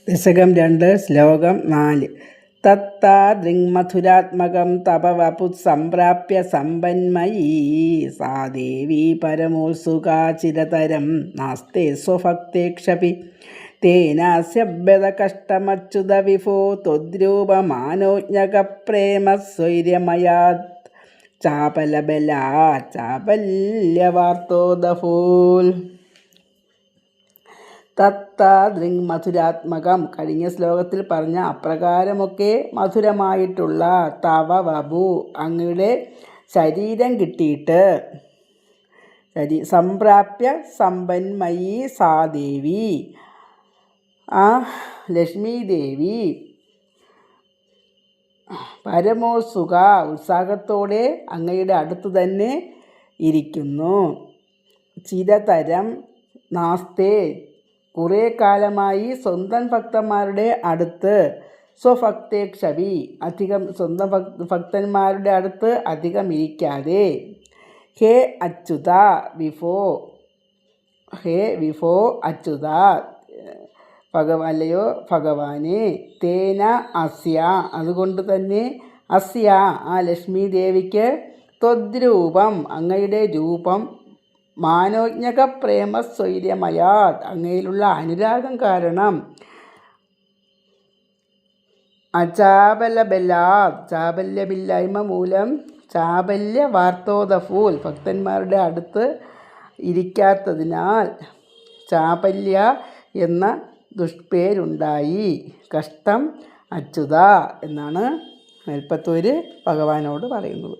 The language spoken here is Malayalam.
ദശകം 2 ശ്ലോകം 4. തത്താദൃങ്മധുരാത്മകം തപ വപുഃസംപ്രാപ്യ സമ്പന്മയീ സാ ദേവീ പരമോത്സുകാ ചിരതരം നാസ്തേ സ്വഭക്തേക്ഷപി തേനാസ്യ ബദകഷ്ടമച്യുത വിഭോ ത്വദ്രൂപമാനോജ്ഞകപ്രേമസ്വൈര്യമയാത് ചാപലബലാ ചാപല്യവാർത്തോദഫൂൽ. തത്താദൃങ് മധുരാത്മകം. കഴിഞ്ഞ ശ്ലോകത്തിൽ പറഞ്ഞ അപ്രകാരമൊക്കെ മധുരമായിട്ടുള്ള തവ വപു അങ്ങയുടെ ശരീരം കിട്ടിയിട്ട് സംപ്രാപ്യ സമ്പന്മയീ സാ ദേവി ആ ലക്ഷ്മി ദേവി പരമോത്സുക ഉത്സാഹത്തോടെ അങ്ങയുടെ അടുത്ത് തന്നെ ഇരിക്കുന്നു. ചിരതരം നാസ്തേ കുറേ കാലമായി സ്വന്തം ഭക്തന്മാരുടെ അടുത്ത് സ്വഭക്തേക്ഷവി അധികം സ്വന്തം ഭക്തന്മാരുടെ അടുത്ത് അധികം ഇരിക്കാതെ ഹേ അച്യുത വിഭോ ഹേ വിഭോ അച്യുത അല്ലയോ ഭഗവാനെ തേന അസ്യ അതുകൊണ്ട് തന്നെ അസ്യ ആ ലക്ഷ്മി ദേവിക്ക് ത്വദ്രൂപം അങ്ങയുടെ രൂപം മാനോജ്ഞക പ്രേമസ്വൈര്യമയാത് അങ്ങയിലുള്ള അനുരാഗം കാരണം അചാബലബലാത് ചാബല്യമില്ലായ്മ മൂലം ചാബല്യ വാർത്തോദഫൂൽ ഭക്തന്മാരുടെ അടുത്ത് ഇരിക്കാത്തതിനാൽ ചാബല്യ എന്ന ദുഷ്പേരുണ്ടായി. കഷ്ടം അച്യുത എന്നാണ് മേൽപ്പത്തൂര് ഭഗവാനോട് പറയുന്നത്.